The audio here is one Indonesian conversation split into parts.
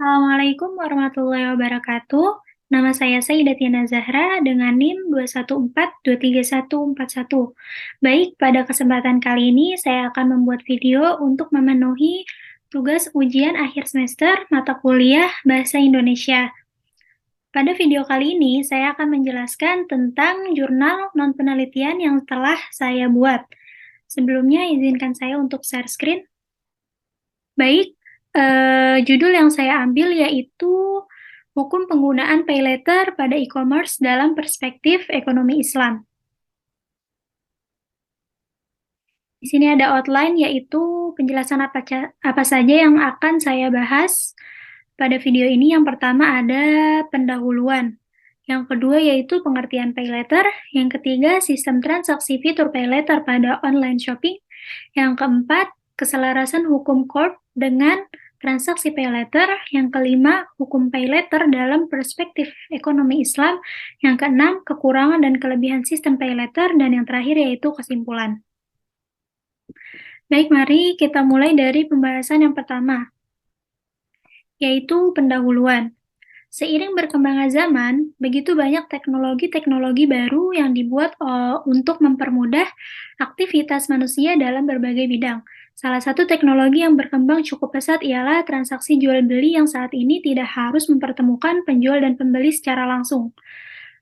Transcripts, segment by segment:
Assalamualaikum warahmatullahi wabarakatuh. Nama saya Sayyidatina Zahra dengan NIM 214234141. Baik, pada kesempatan kali ini saya akan membuat video untuk memenuhi tugas ujian akhir semester mata kuliah Bahasa Indonesia. Pada video kali ini, saya akan menjelaskan tentang jurnal non-penelitian yang telah saya buat. Sebelumnya, izinkan saya untuk share screen. Baik, judul yang saya ambil yaitu Hukum Penggunaan Pay Later pada E-commerce dalam Perspektif Ekonomi Islam. Di sini ada outline yaitu penjelasan apa saja yang akan saya bahas pada video ini. Yang pertama ada pendahuluan. Yang kedua yaitu pengertian pay later. Yang ketiga sistem transaksi fitur pay later pada online shopping. Yang keempat keselarasan hukum corp dengan transaksi pay later. Yang kelima hukum pay later dalam perspektif ekonomi Islam. Yang keenam kekurangan dan kelebihan sistem pay later. Dan yang terakhir yaitu kesimpulan. Baik, mari kita mulai dari pembahasan yang pertama, yaitu pendahuluan. Seiring berkembangnya zaman, begitu banyak teknologi-teknologi baru yang dibuat untuk mempermudah aktivitas manusia dalam berbagai bidang. Salah satu teknologi yang berkembang cukup pesat ialah transaksi jual-beli yang saat ini tidak harus mempertemukan penjual dan pembeli secara langsung.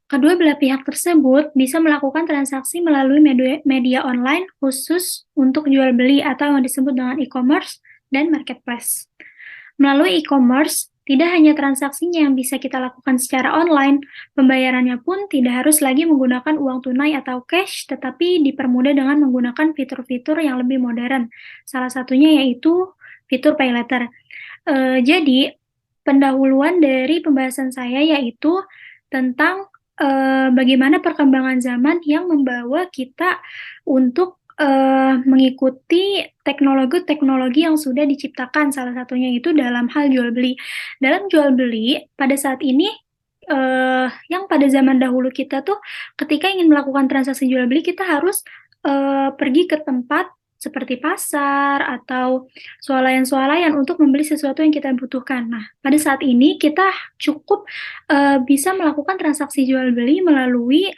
Kedua belah pihak tersebut bisa melakukan transaksi melalui media online khusus untuk jual-beli atau yang disebut dengan e-commerce dan marketplace. Melalui e-commerce, tidak hanya transaksinya yang bisa kita lakukan secara online, pembayarannya pun tidak harus lagi menggunakan uang tunai atau cash, tetapi dipermudah dengan menggunakan fitur-fitur yang lebih modern. Salah satunya yaitu fitur pay later. Jadi, pendahuluan dari pembahasan saya yaitu tentang bagaimana perkembangan zaman yang membawa kita untuk mengikuti teknologi-teknologi yang sudah diciptakan, salah satunya itu dalam hal jual beli. Dalam jual beli, pada saat ini, yang pada zaman dahulu kita tuh, ketika ingin melakukan transaksi jual beli, kita harus pergi ke tempat seperti pasar atau swalayan-swalayan untuk membeli sesuatu yang kita butuhkan. Nah, pada saat ini kita cukup bisa melakukan transaksi jual beli melalui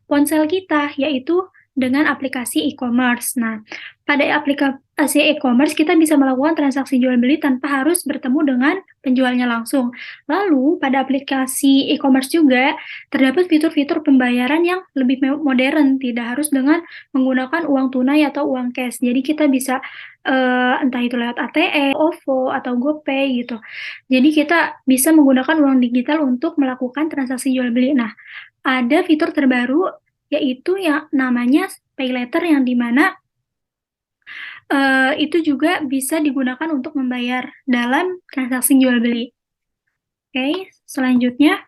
ponsel kita, yaitu dengan aplikasi e-commerce. Nah, pada aplikasi e-commerce kita bisa melakukan transaksi jual beli tanpa harus bertemu dengan penjualnya langsung. Lalu, pada aplikasi e-commerce juga terdapat fitur-fitur pembayaran yang lebih modern, tidak harus dengan menggunakan uang tunai atau uang cash. Jadi kita bisa entah itu lewat ATM, OVO, atau GoPay gitu. Jadi kita bisa menggunakan uang digital untuk melakukan transaksi jual beli. Nah, ada fitur terbaru yaitu yang namanya pay later yang dimana itu juga bisa digunakan untuk membayar dalam transaksi jual beli. Oke, selanjutnya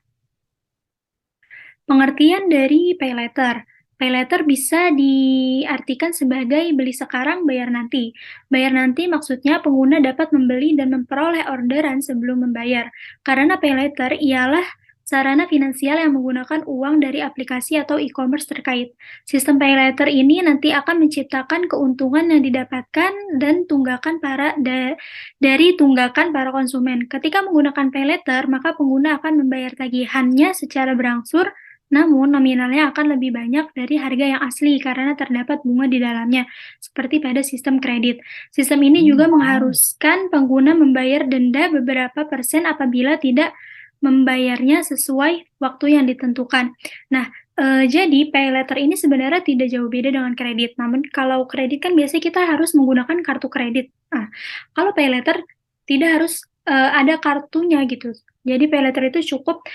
pengertian dari pay later. Pay later bisa diartikan sebagai beli sekarang, bayar nanti. Bayar nanti maksudnya pengguna dapat membeli dan memperoleh orderan sebelum membayar. Karena pay later ialah sarana finansial yang menggunakan uang dari aplikasi atau e-commerce terkait. Sistem pay later ini nanti akan menciptakan keuntungan yang didapatkan dan dari tunggakan para konsumen. Ketika menggunakan pay later, maka pengguna akan membayar tagihannya secara berangsur, namun nominalnya akan lebih banyak dari harga yang asli karena terdapat bunga di dalamnya, seperti pada sistem kredit. Sistem ini juga mengharuskan pengguna membayar denda beberapa persen apabila tidak membayarnya sesuai waktu yang ditentukan. Nah, jadi pay later ini sebenarnya tidak jauh beda dengan kredit. Namun kalau kredit kan biasanya kita harus menggunakan kartu kredit. Nah, kalau pay later tidak harus ada kartunya gitu. Jadi pay later itu cukup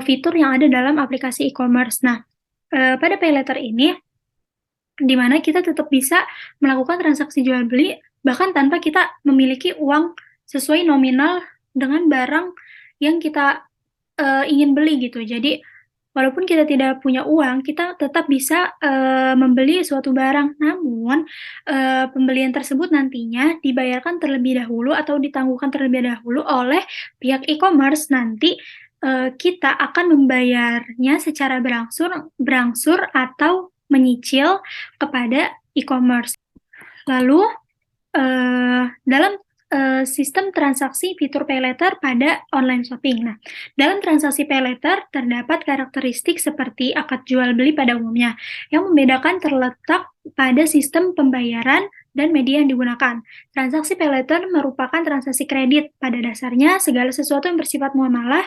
fitur yang ada dalam aplikasi e-commerce. Nah, pada pay later ini di mana kita tetap bisa melakukan transaksi jual beli bahkan tanpa kita memiliki uang sesuai nominal dengan barang yang kita ingin beli gitu. Jadi walaupun kita tidak punya uang, kita tetap bisa membeli suatu barang. Namun pembelian tersebut nantinya dibayarkan terlebih dahulu atau ditangguhkan terlebih dahulu oleh pihak e-commerce. Nanti kita akan membayarnya secara berangsur atau menyicil kepada e-commerce. Lalu dalam sistem transaksi fitur pay later pada online shopping. Nah, dalam transaksi pay later terdapat karakteristik seperti akad jual beli pada umumnya. Yang membedakan terletak pada sistem pembayaran dan media yang digunakan. Transaksi pay later merupakan transaksi kredit. Pada dasarnya, segala sesuatu yang bersifat muamalah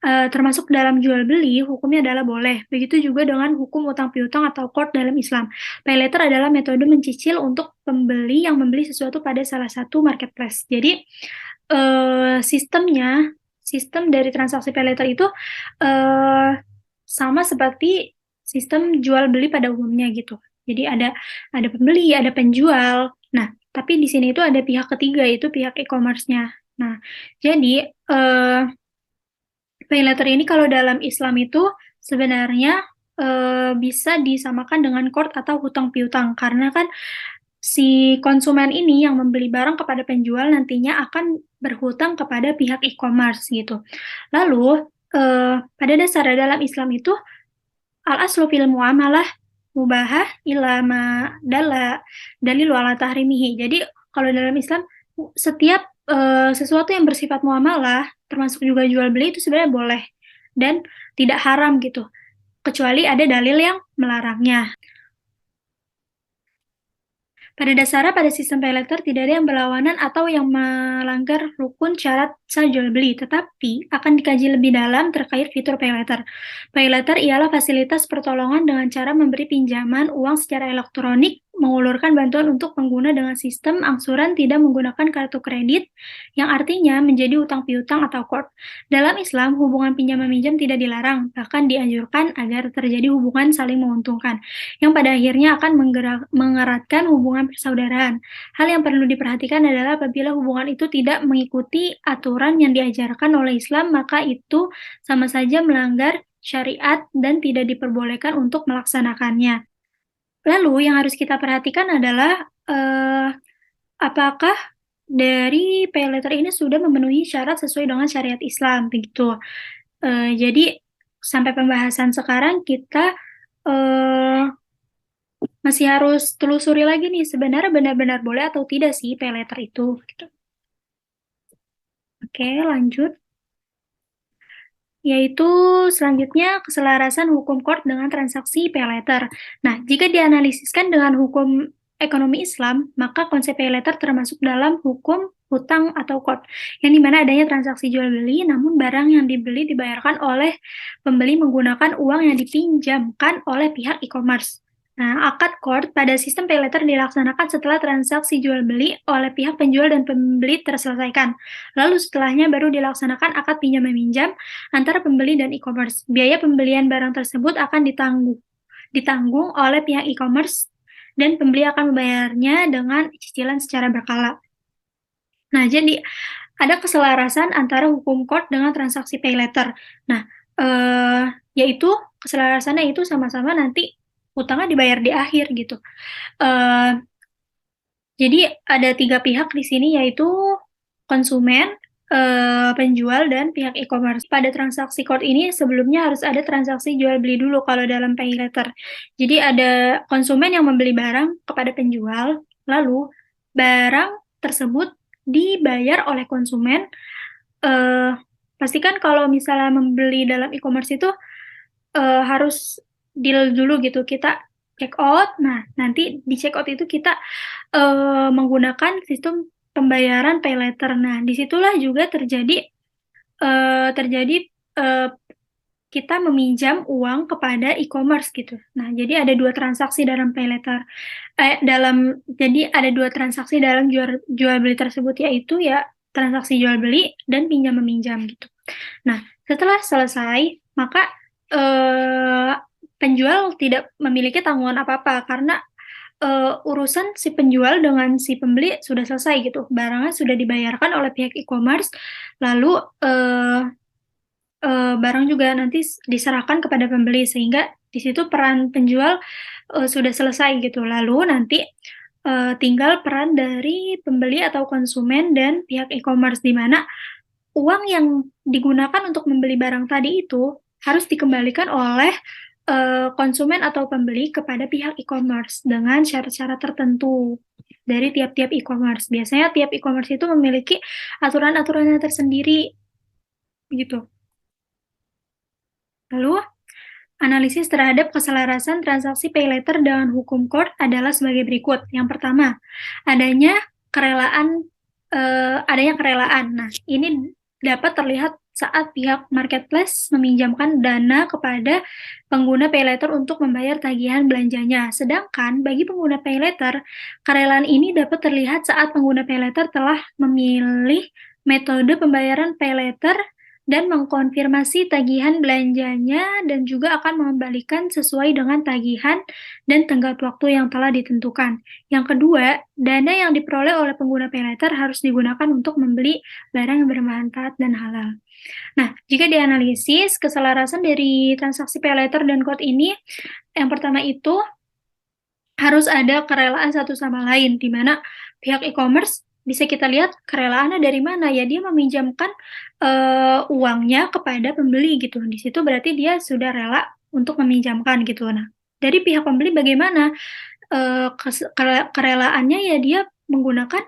termasuk dalam jual beli, hukumnya adalah boleh. Begitu juga dengan hukum utang piutang atau qard dalam Islam. Pay later adalah metode mencicil untuk pembeli yang membeli sesuatu pada salah satu marketplace. Jadi sistem dari transaksi pay later itu sama seperti sistem jual beli pada umumnya gitu. Jadi ada pembeli, ada penjual. Nah, tapi di sini itu ada pihak ketiga, itu pihak e-commerce-nya. Nah, jadi pay later ini kalau dalam Islam itu sebenarnya bisa disamakan dengan qard atau hutang piutang, karena kan si konsumen ini yang membeli barang kepada penjual nantinya akan berhutang kepada pihak e-commerce gitu. Lalu pada dasar dalam Islam itu al-aslu fil muamalah mubahah ila ma dalil ala tahrimihi. Jadi kalau dalam Islam setiap sesuatu yang bersifat muamalah termasuk juga jual beli itu sebenarnya boleh dan tidak haram gitu, kecuali ada dalil yang melarangnya. Pada dasarnya pada sistem pay later tidak ada yang berlawanan atau yang melanggar rukun syarat sah jual beli, tetapi akan dikaji lebih dalam terkait fitur pay later. Pay later ialah fasilitas pertolongan dengan cara memberi pinjaman uang secara elektronik, mengulurkan bantuan untuk pengguna dengan sistem angsuran tidak menggunakan kartu kredit, yang artinya menjadi utang piutang atau qard. Dalam Islam, hubungan pinjam-meminjam tidak dilarang, bahkan dianjurkan agar terjadi hubungan saling menguntungkan, yang pada akhirnya akan mengeratkan hubungan persaudaraan. Hal yang perlu diperhatikan adalah apabila hubungan itu tidak mengikuti aturan yang diajarkan oleh Islam, maka itu sama saja melanggar syariat dan tidak diperbolehkan untuk melaksanakannya. Lalu yang harus kita perhatikan adalah apakah dari pay later ini sudah memenuhi syarat sesuai dengan syariat Islam, begitu. Jadi sampai pembahasan sekarang kita masih harus telusuri lagi nih, sebenarnya benar-benar boleh atau tidak sih pay later itu. Gitu. Oke, lanjut. Yaitu selanjutnya keselarasan hukum qard dengan transaksi pay later. Nah, jika dianalisiskan dengan hukum ekonomi Islam, maka konsep pay later termasuk dalam hukum hutang atau qard, yang dimana adanya transaksi jual beli, namun barang yang dibeli dibayarkan oleh pembeli menggunakan uang yang dipinjamkan oleh pihak e-commerce. Nah, akad qard pada sistem pay later dilaksanakan setelah transaksi jual beli oleh pihak penjual dan pembeli terselesaikan. Lalu setelahnya baru dilaksanakan akad pinjam meminjam antara pembeli dan e-commerce. Biaya pembelian barang tersebut akan ditanggung oleh pihak e-commerce dan pembeli akan membayarnya dengan cicilan secara berkala. Nah, jadi ada keselarasan antara hukum qard dengan transaksi pay later. Nah, yaitu keselarasannya itu sama-sama nanti utangnya dibayar di akhir gitu. Jadi ada 3 pihak di sini, yaitu konsumen, penjual, dan pihak e-commerce. Pada transaksi qard ini sebelumnya harus ada transaksi jual beli dulu kalau dalam pay later. Jadi ada konsumen yang membeli barang kepada penjual, lalu barang tersebut dibayar oleh konsumen. Pastikan kalau misalnya membeli dalam e-commerce itu harus deal dulu gitu, kita check out. Nah, nanti di check out itu kita menggunakan sistem pembayaran pay later. Nah, disitulah juga terjadi kita meminjam uang kepada e-commerce gitu. Nah, jadi ada 2 transaksi dalam pay later. Jadi ada 2 transaksi dalam jual beli tersebut, yaitu ya transaksi jual beli dan pinjam meminjam gitu. Nah, setelah selesai, maka penjual tidak memiliki tanggungan apa-apa karena urusan si penjual dengan si pembeli sudah selesai gitu. Barangnya sudah dibayarkan oleh pihak e-commerce, lalu barang juga nanti diserahkan kepada pembeli, sehingga di situ peran penjual sudah selesai gitu. Lalu nanti tinggal peran dari pembeli atau konsumen dan pihak e-commerce, di mana uang yang digunakan untuk membeli barang tadi itu harus dikembalikan oleh konsumen atau pembeli kepada pihak e-commerce dengan syarat-syarat tertentu. dari tiap-tiap e-commerce. Biasanya tiap e-commerce itu memiliki aturan-aturannya tersendiri gitu. Lalu, analisis terhadap keselarasan transaksi pay later dengan hukum court adalah sebagai berikut. Yang pertama, adanya kerelaan. Nah, ini dapat terlihat saat pihak marketplace meminjamkan dana kepada pengguna pay later untuk membayar tagihan belanjanya. Sedangkan bagi pengguna pay later, kerelaan ini dapat terlihat saat pengguna pay later telah memilih metode pembayaran pay later dan mengkonfirmasi tagihan belanjanya dan juga akan mengembalikan sesuai dengan tagihan dan tenggat waktu yang telah ditentukan. Yang kedua, dana yang diperoleh oleh pengguna pay later harus digunakan untuk membeli barang yang bermanfaat dan halal. Nah, jika dianalisis keselarasan dari transaksi pay later dan code ini, yang pertama itu harus ada kerelaan satu sama lain, di mana pihak e-commerce bisa kita lihat kerelaannya dari mana ya, dia meminjamkan uangnya kepada pembeli gitu. Di situ berarti dia sudah rela untuk meminjamkan gitu. Nah, dari pihak pembeli bagaimana kerelaannya ya, dia menggunakan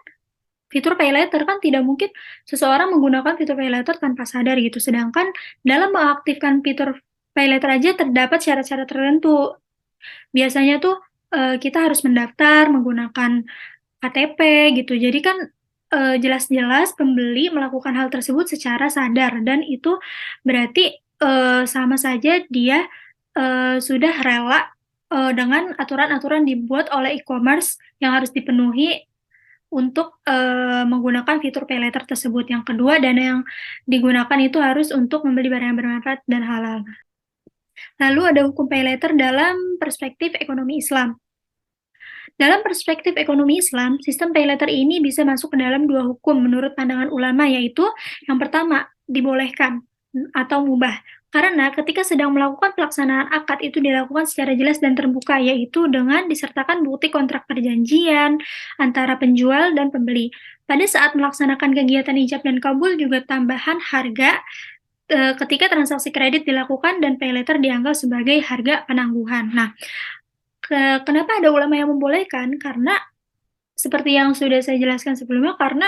fitur pay later. Kan tidak mungkin seseorang menggunakan fitur pay later tanpa sadar gitu. Sedangkan dalam mengaktifkan fitur pay later aja terdapat syarat-syarat tertentu. Biasanya tuh kita harus mendaftar menggunakan KTP gitu. Jadi kan jelas-jelas pembeli melakukan hal tersebut secara sadar dan itu berarti sama saja dia sudah rela dengan aturan-aturan dibuat oleh e-commerce yang harus dipenuhi untuk menggunakan fitur pay later tersebut. Yang kedua, dana yang digunakan itu harus untuk membeli barang yang bermanfaat dan halal. Lalu ada hukum pay later dalam perspektif ekonomi Islam. Dalam perspektif ekonomi Islam, sistem pay later ini bisa masuk ke dalam dua hukum menurut pandangan ulama, yaitu yang pertama, dibolehkan atau mubah. Karena ketika sedang melakukan pelaksanaan akad itu dilakukan secara jelas dan terbuka, yaitu dengan disertakan bukti kontrak perjanjian antara penjual dan pembeli. Pada saat melaksanakan kegiatan ijab dan kabul juga tambahan harga ketika transaksi kredit dilakukan dan pay later dianggap sebagai harga penangguhan. Nah, kenapa ada ulama yang membolehkan? Karena seperti yang sudah saya jelaskan sebelumnya, karena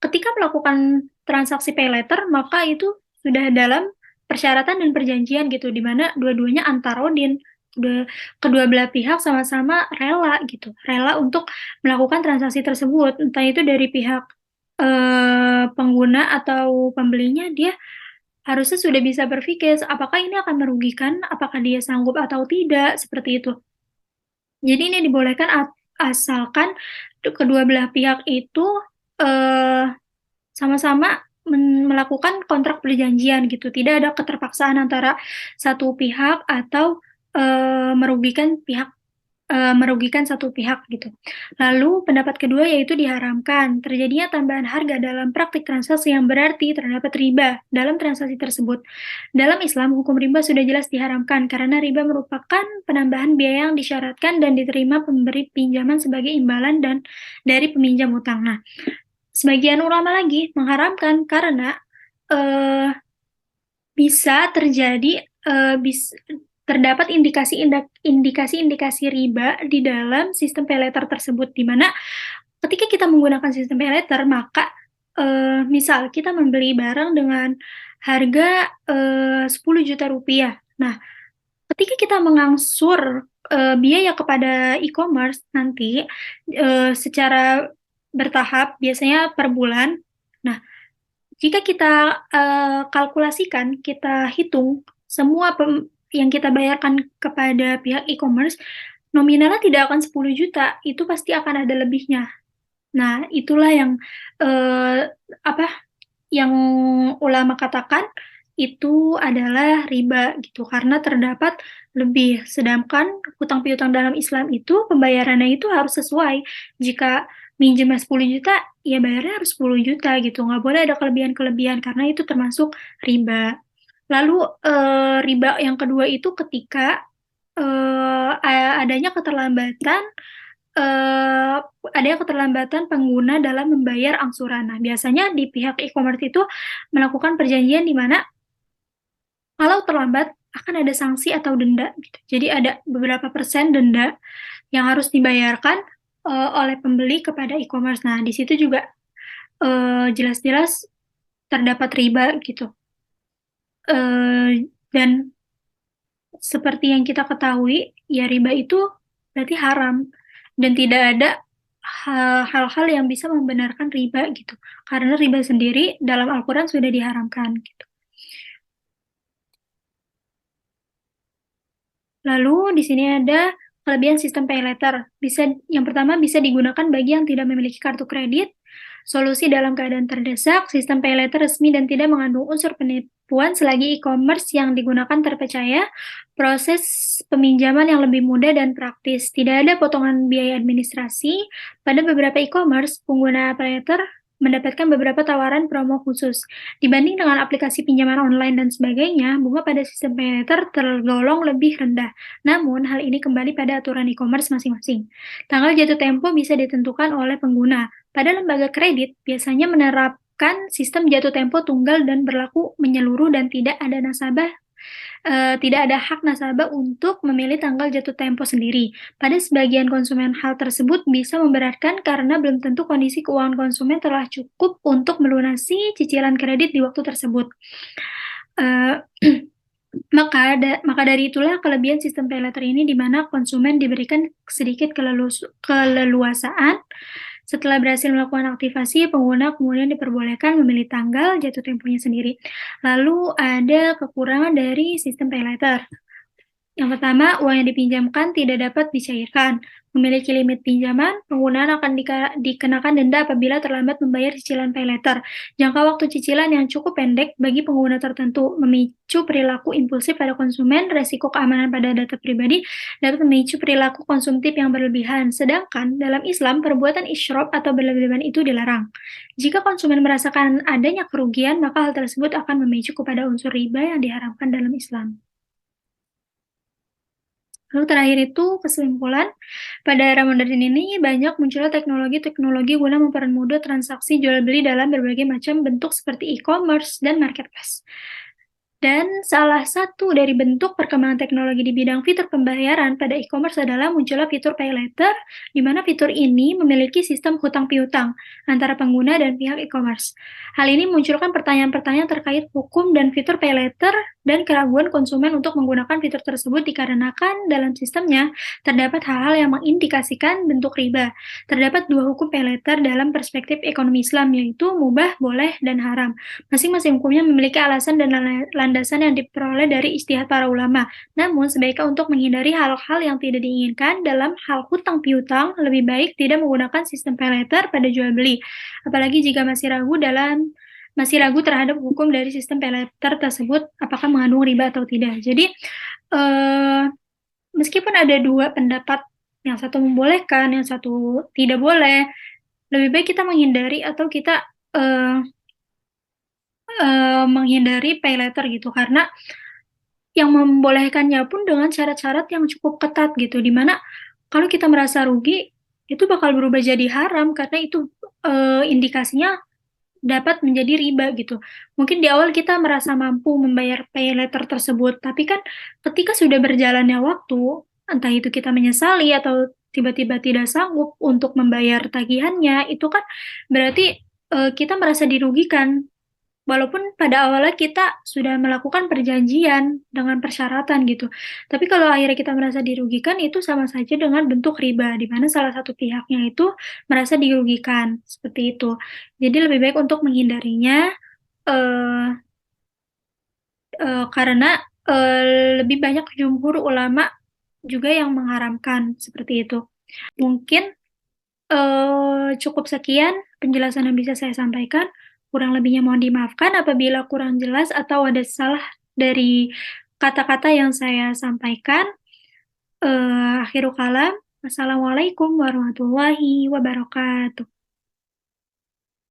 ketika melakukan transaksi pay later, maka itu sudah dalam persyaratan dan perjanjian gitu, di mana dua-duanya antarodin, kedua belah pihak sama-sama rela gitu, rela untuk melakukan transaksi tersebut, entah itu dari pihak pengguna atau pembelinya, dia harusnya sudah bisa berpikir apakah ini akan merugikan, apakah dia sanggup atau tidak, seperti itu. Jadi ini dibolehkan asalkan kedua belah pihak itu sama-sama melakukan kontrak perjanjian gitu. Tidak ada keterpaksaan antara satu pihak atau merugikan satu pihak gitu. Lalu pendapat kedua yaitu diharamkan terjadinya tambahan harga dalam praktik transaksi yang berarti terdapat riba dalam transaksi tersebut. Dalam Islam, hukum riba sudah jelas diharamkan karena riba merupakan penambahan biaya yang disyaratkan dan diterima pemberi pinjaman sebagai imbalan dan dari peminjam utang. Nah, sebagian ulama lagi mengharamkan karena bisa terjadi terdapat indikasi-indikasi riba di dalam sistem pay later tersebut, di mana ketika kita menggunakan sistem pay later, maka misal kita membeli barang dengan harga 10 juta rupiah. Nah, ketika kita mengangsur biaya kepada e-commerce nanti secara bertahap, biasanya per bulan. Nah, jika kita kalkulasikan, kita hitung semua yang kita bayarkan kepada pihak e-commerce, nominalnya tidak akan 10 juta, itu pasti akan ada lebihnya. Nah, itulah yang yang ulama katakan itu adalah riba gitu, karena terdapat lebih. Sedangkan hutang piutang dalam Islam itu pembayarannya itu harus sesuai. Jika minjem 10 juta, ya bayarnya harus 10 juta gitu. Nggak boleh ada kelebihan-kelebihan karena itu termasuk riba. Lalu riba yang kedua itu ketika adanya keterlambatan pengguna dalam membayar angsuran. Nah, biasanya di pihak e-commerce itu melakukan perjanjian di mana kalau terlambat akan ada sanksi atau denda gitu. Jadi ada beberapa persen denda yang harus dibayarkan oleh pembeli kepada e-commerce. Nah, di situ juga jelas-jelas terdapat riba gitu. Dan seperti yang kita ketahui, ya riba itu berarti haram dan tidak ada hal-hal yang bisa membenarkan riba gitu. Karena riba sendiri dalam Al-Quran sudah diharamkan gitu. Lalu di sini ada kelebihan sistem pay later. Yang pertama bisa digunakan bagi yang tidak memiliki kartu kredit. Solusi dalam keadaan terdesak, sistem pay later resmi dan tidak mengandung unsur penipuan selagi e-commerce yang digunakan terpercaya. Proses peminjaman yang lebih mudah dan praktis. Tidak ada potongan biaya administrasi. Pada beberapa e-commerce, pengguna pay later mendapatkan beberapa tawaran promo khusus. Dibanding dengan aplikasi pinjaman online dan sebagainya, bunga pada sistem pay later tergolong lebih rendah. Namun, hal ini kembali pada aturan e-commerce masing-masing. Tanggal jatuh tempo bisa ditentukan oleh pengguna. Pada lembaga kredit, biasanya menerapkan sistem jatuh tempo tunggal dan berlaku menyeluruh dan tidak ada hak nasabah untuk memilih tanggal jatuh tempo sendiri. Pada sebagian konsumen, hal tersebut bisa memberatkan karena belum tentu kondisi keuangan konsumen telah cukup untuk melunasi cicilan kredit di waktu tersebut. Uh, Maka dari itulah kelebihan sistem pay later ini di mana konsumen diberikan sedikit keleluasaan. Setelah berhasil melakukan aktivasi, pengguna kemudian diperbolehkan memilih tanggal jatuh temponya sendiri. Lalu ada kekurangan dari sistem pay later. Yang pertama, uang yang dipinjamkan tidak dapat dicairkan. Memiliki limit pinjaman, penggunaan akan dikenakan denda apabila terlambat membayar cicilan pay later. Jangka waktu cicilan yang cukup pendek bagi pengguna tertentu memicu perilaku impulsif pada konsumen, resiko keamanan pada data pribadi dapat memicu perilaku konsumtif yang berlebihan. Sedangkan dalam Islam, perbuatan isyraf atau berlebihan itu dilarang. Jika konsumen merasakan adanya kerugian, maka hal tersebut akan memicu kepada unsur riba yang diharamkan dalam Islam. Lalu terakhir itu kesimpulan, pada era modern ini banyak munculnya teknologi-teknologi guna mempermudah transaksi jual beli dalam berbagai macam bentuk seperti e-commerce dan marketplace. Dan salah satu dari bentuk perkembangan teknologi di bidang fitur pembayaran pada e-commerce adalah munculnya fitur pay later, di mana fitur ini memiliki sistem hutang piutang antara pengguna dan pihak e-commerce. Hal ini munculkan pertanyaan-pertanyaan terkait hukum dan fitur pay later dan keraguan konsumen untuk menggunakan fitur tersebut dikarenakan dalam sistemnya terdapat hal-hal yang mengindikasikan bentuk riba. Terdapat dua hukum pay later dalam perspektif ekonomi Islam, yaitu mubah, boleh, dan haram. Masing-masing hukumnya memiliki alasan dan landasan yang diperoleh dari ijtihad para ulama. Namun, sebaiknya untuk menghindari hal-hal yang tidak diinginkan dalam hal hutang piutang, lebih baik tidak menggunakan sistem pay later pada jual beli. Apalagi jika masih ragu terhadap hukum dari sistem pay later tersebut apakah mengandung riba atau tidak. Jadi, meskipun ada dua pendapat, yang satu membolehkan, yang satu tidak boleh, lebih baik kita menghindari atau kita menghindari pay later gitu, karena yang membolehkannya pun dengan syarat-syarat yang cukup ketat gitu, dimana kalau kita merasa rugi itu bakal berubah jadi haram karena itu indikasinya dapat menjadi riba gitu. Mungkin di awal kita merasa mampu membayar pay later tersebut, tapi kan ketika sudah berjalannya waktu, entah itu kita menyesali atau tiba-tiba tidak sanggup untuk membayar tagihannya, itu kan berarti kita merasa dirugikan. Walaupun pada awalnya kita sudah melakukan perjanjian dengan persyaratan gitu. Tapi kalau akhirnya kita merasa dirugikan, itu sama saja dengan bentuk riba, di mana salah satu pihaknya itu merasa dirugikan, seperti itu. Jadi lebih baik untuk menghindarinya, eh, karena lebih banyak jumhur ulama juga yang mengharamkan, seperti itu. Mungkin cukup sekian penjelasan yang bisa saya sampaikan. Kurang lebihnya mohon dimaafkan apabila kurang jelas atau ada salah dari kata-kata yang saya sampaikan. Akhirul kalam. Wassalamualaikum warahmatullahi wabarakatuh.